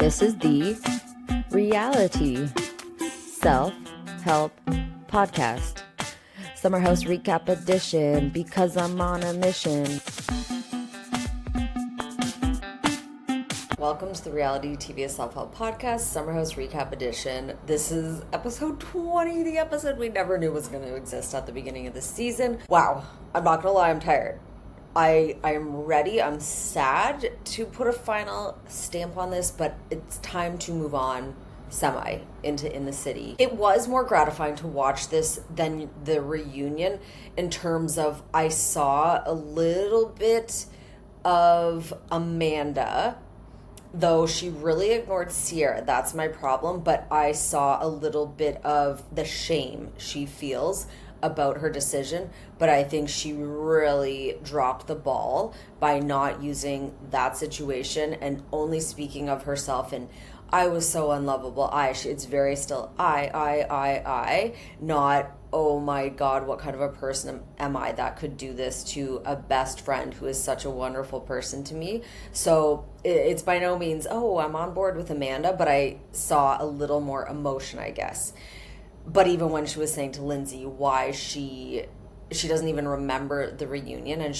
This is the Reality Self-Help Podcast. Summer House Recap Edition, because I'm on a mission. Welcome to the Reality TV Self-Help Podcast, Summer House Recap Edition. This is episode 20, the episode we never knew was going to exist at the beginning of the season. Wow, I'm not going to lie, I'm tired. I am ready. I'm sad to put a final stamp on this, but it's time to move on into In the City. It was more gratifying to watch this than the reunion in terms of I saw a little bit of Amanda, though she really ignored Ciara. That's my problem, but I saw a little bit of the shame she feels about her decision, but I think she really dropped the ball by not using that situation and only speaking of herself and I was so unlovable. It's very still I, not, oh my God, what kind of a person am I that could do this to a best friend who is such a wonderful person to me. So it's by no means, oh, I'm on board with Amanda, but I saw a little more emotion, I guess. But even when she was saying to Lindsay why she doesn't even remember the reunion and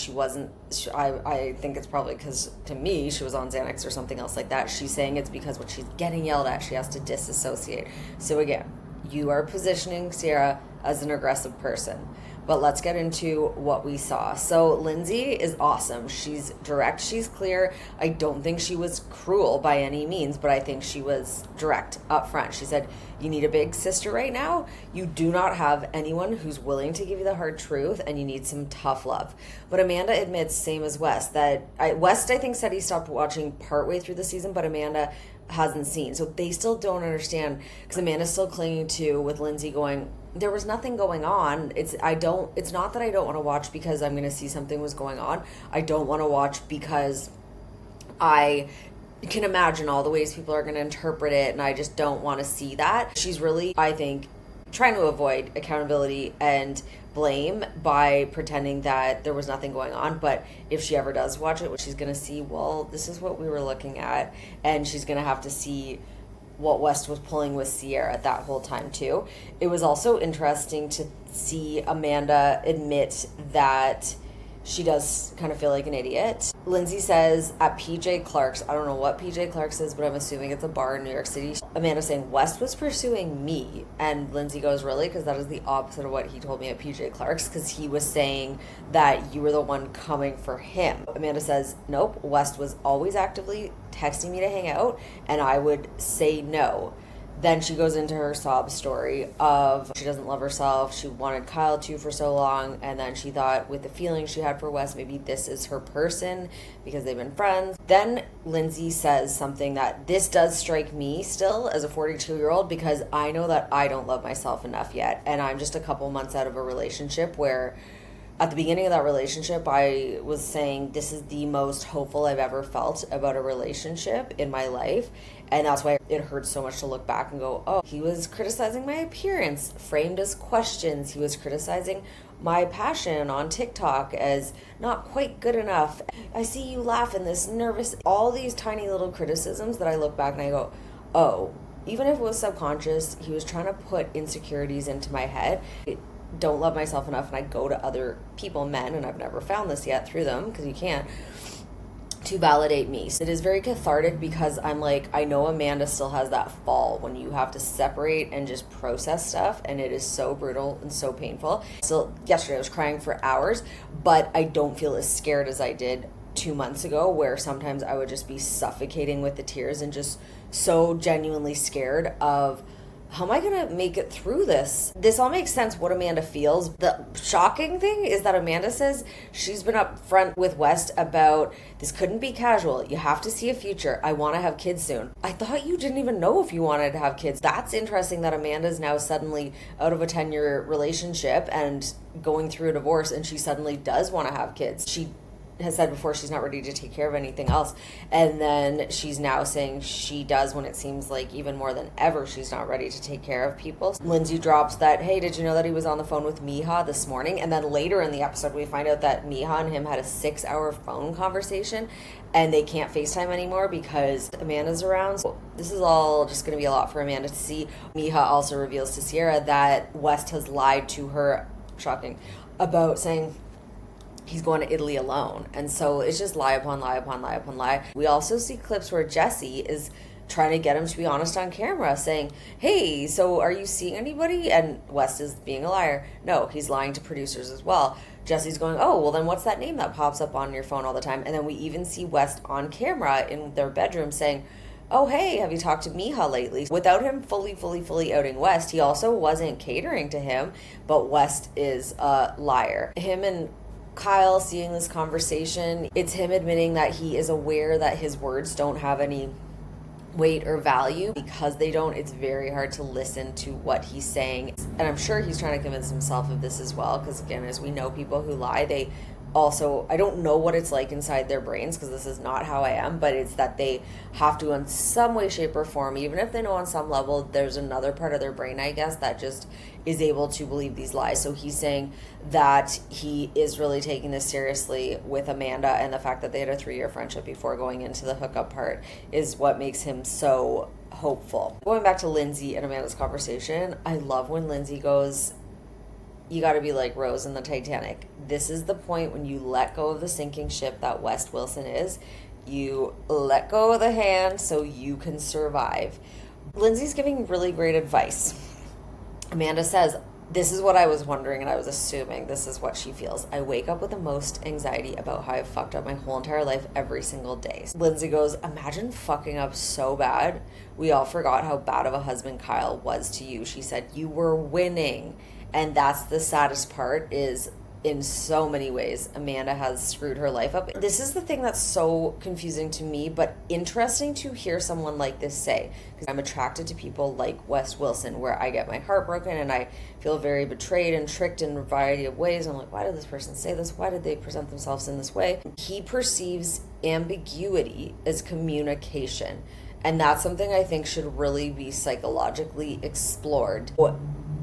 I think it's probably because to me she was on Xanax or something else like that. She's saying it's because when she's getting yelled at, she has to disassociate. So again, you are positioning Ciara as an aggressive person. But let's get into what we saw. So Lindsay is awesome. She's direct, she's clear. I don't think she was cruel by any means, but I think she was direct up front. She said, you need a big sister right now. You do not have anyone who's willing to give you the hard truth, and you need some tough love. But Amanda admits, same as West, West I think said he stopped watching partway through the season, but Amanda hasn't seen. So they still don't understand, because Amanda's still clinging to with Lindsay going, there was nothing going on. It's not that I don't want to watch because I'm going to see something was going on. I don't want to watch because I can imagine all the ways people are going to interpret it, and I just don't want to see that. She's really, I think, trying to avoid accountability and blame by pretending that there was nothing going on. But if she ever does watch it, she's going to see, well, this is what we were looking at, and she's going to have to see what West was pulling with Ciara at that whole time too. It was also interesting to see Amanda admit that she does kind of feel like an idiot. Lindsay says at PJ Clark's, I don't know what PJ Clark's is, but I'm assuming it's a bar in New York City. Amanda saying, West was pursuing me. And Lindsay goes, really? Because that is the opposite of what he told me at PJ Clark's, because he was saying that you were the one coming for him. Amanda says, nope, West was always actively texting me to hang out, and I would say no. Then she goes into her sob story of she doesn't love herself. She wanted Kyle too for so long. And then she thought with the feelings she had for Wes, maybe this is her person because they've been friends. Then Lindsay says something that this does strike me still as a 42-year-old, because I know that I don't love myself enough yet. And I'm just a couple months out of a relationship where at the beginning of that relationship, I was saying this is the most hopeful I've ever felt about a relationship in my life. And that's why it hurts so much to look back and go, oh, he was criticizing my appearance, framed as questions. He was criticizing my passion on TikTok as not quite good enough. I see you laugh in this nervous, all these tiny little criticisms that I look back and I go, oh, even if it was subconscious, he was trying to put insecurities into my head. Don't love myself enough, and I go to other people, men, and I've never found this yet through them, because you can't, to validate me. So it is very cathartic, because I'm like, I know Amanda still has that fall when you have to separate and just process stuff, and it is so brutal and so painful. So yesterday I was crying for hours, but I don't feel as scared as I did 2 months ago, where sometimes I would just be suffocating with the tears and just so genuinely scared of, how am I going to make it through this? This all makes sense what Amanda feels. The shocking thing is that Amanda says she's been upfront with West about this couldn't be casual. You have to see a future. I want to have kids soon. I thought you didn't even know if you wanted to have kids. That's interesting that Amanda's now suddenly out of a 10-year relationship and going through a divorce, and she suddenly does want to have kids. She has said before she's not ready to take care of anything else. And then she's now saying she does when it seems like even more than ever she's not ready to take care of people. Lindsay drops that, hey, did you know that he was on the phone with Meija this morning? And then later in the episode, we find out that Meija and him had a 6-hour phone conversation and they can't FaceTime anymore because Amanda's around. So this is all just going to be a lot for Amanda to see. Meija also reveals to Ciara that West has lied to her, shocking, about saying he's going to Italy alone. And so it's just lie upon lie upon lie upon lie. We also see clips where Jesse is trying to get him to be honest on camera, saying, hey, so are you seeing anybody? And West is being a liar. No, he's lying to producers as well. Jesse's going, oh, well then what's that name that pops up on your phone all the time? And then we even see West on camera in their bedroom saying, oh, hey, have you talked to Meija lately? Without him fully outing West, he also wasn't catering to him, but West is a liar. Him and Kyle seeing this conversation, it's him admitting that he is aware that his words don't have any weight or value. Because they don't, it's very hard to listen to what he's saying. And I'm sure he's trying to convince himself of this as well, because again, as we know, people who lie, they also, I don't know what it's like inside their brains, because this is not how I am, but it's that they have to in some way, shape, or form, even if they know on some level, there's another part of their brain, I guess, that just is able to believe these lies. So he's saying that he is really taking this seriously with Amanda, and the fact that they had a 3-year friendship before going into the hookup part is what makes him so hopeful. Going back to Lindsay and Amanda's conversation, I love when Lindsay goes, you got to be like Rose in the Titanic. This is the point when you let go of the sinking ship that West Wilson is. You let go of the hand so you can survive. Lindsay's giving really great advice. Amanda says, this is what I was wondering, and I was assuming this is what she feels. I wake up with the most anxiety about how I've fucked up my whole entire life every single day. Lindsay goes, imagine fucking up so bad. We all forgot how bad of a husband Kyle was to you. She said, you were winning. And that's the saddest part, is in so many ways Amanda has screwed her life up. This is the thing that's so confusing to me, but interesting to hear someone like this say, because I'm attracted to people like Wes Wilson, where I get my heart broken and I feel very betrayed and tricked in a variety of ways. I'm like, why did this person say this? Why did they present themselves in this way? He perceives ambiguity as communication, and that's something I think should really be psychologically explored.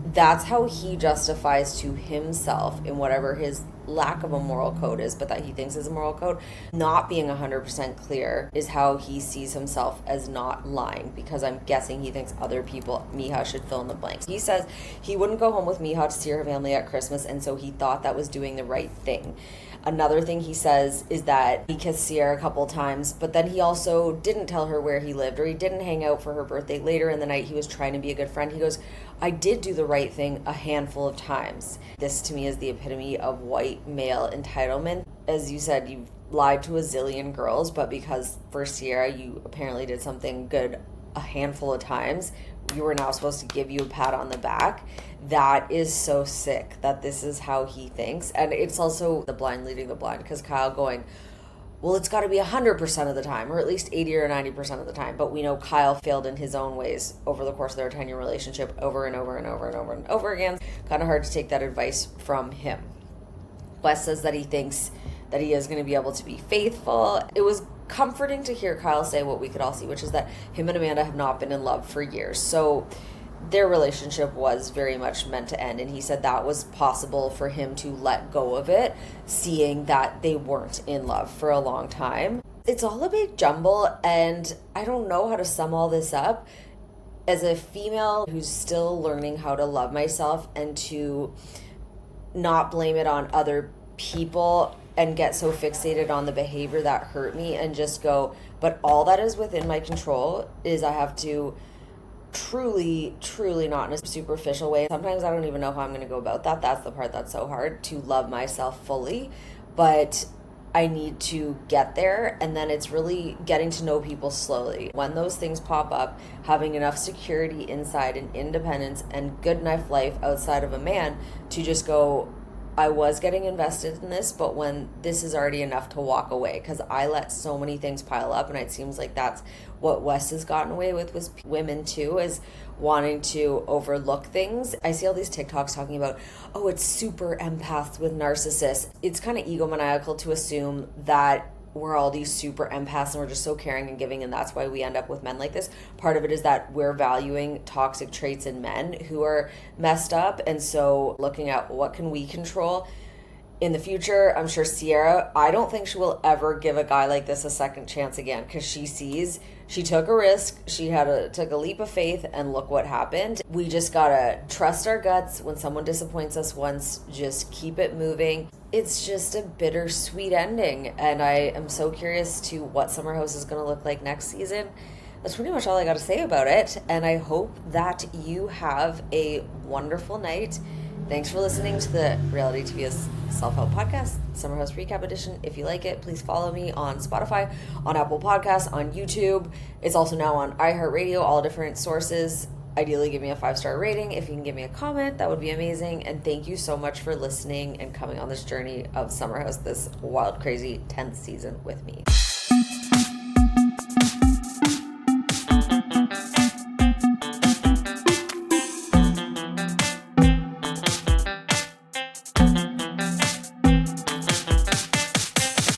That's how he justifies to himself, in whatever his lack of a moral code is, but that he thinks is a moral code, not being 100% clear is how he sees himself as not lying, because I'm guessing he thinks other people, Meija, should fill in the blanks. He says he wouldn't go home with Meija to see her family at Christmas, and so he thought that was doing the right thing. Another thing he says is that he kissed Ciara a couple times, but then he also didn't tell her where he lived, or he didn't hang out for her birthday. Later in the night, he was trying to be a good friend. He goes, I did do the right thing a handful of times. This to me is the epitome of white male entitlement. As you said, you've lied to a zillion girls, but because for Ciara you apparently did something good a handful of times, you were now supposed to give you a pat on the back. That is so sick that this is how he thinks. And it's also the blind leading the blind, because Kyle going, well, it's got to be 100% of the time, or at least 80 or 90% of the time. But we know Kyle failed in his own ways over the course of their 10-year relationship over and over and over and over and over again. Kind of hard to take that advice from him. Wes says that he thinks that he is going to be able to be faithful. It was comforting to hear Kyle say what we could all see, which is that him and Amanda have not been in love for years. So their relationship was very much meant to end, and he said that was possible for him to let go of it, seeing that they weren't in love for a long time. It's all a big jumble, and I don't know how to sum all this up. As a female who's still learning how to love myself and to not blame it on other people and get so fixated on the behavior that hurt me and just go, but all that is within my control is I have to truly not in a superficial way. Sometimes I don't even know how I'm going to go about that. That's the part that's so hard, to love myself fully, but I need to get there. And then it's really getting to know people slowly. When those things pop up, having enough security inside and independence and good enough life outside of a man to just go, I was getting invested in this, but when this is already enough to walk away, because I let so many things pile up, and it seems like that's what Wes has gotten away with women too, is wanting to overlook things. I see all these TikToks talking about, oh, it's super empaths with narcissists. It's kind of egomaniacal to assume that we're all these super empaths and we're just so caring and giving, and that's why we end up with men like this. Part of it is that we're valuing toxic traits in men who are messed up, and so looking at what can we control in the future. I'm sure Ciara, I don't think she will ever give a guy like this a second chance again, because she sees she took a risk, she took a leap of faith, and look what happened. We just gotta trust our guts. When someone disappoints us once, just keep it moving. It's just a bittersweet ending, and I am so curious to what Summer House is going to look like next season. That's pretty much all I got to say about it, and I hope that you have a wonderful night. Thanks for listening to the Reality TV's Self-Help Podcast, Summer House Recap Edition. If you like it, please follow me on Spotify, on Apple Podcasts, on YouTube. It's also now on iHeartRadio, all different sources. Ideally, give me a 5-star rating. If you can give me a comment, that would be amazing. And thank you so much for listening and coming on this journey of Summer House, this wild, crazy 10th season with me.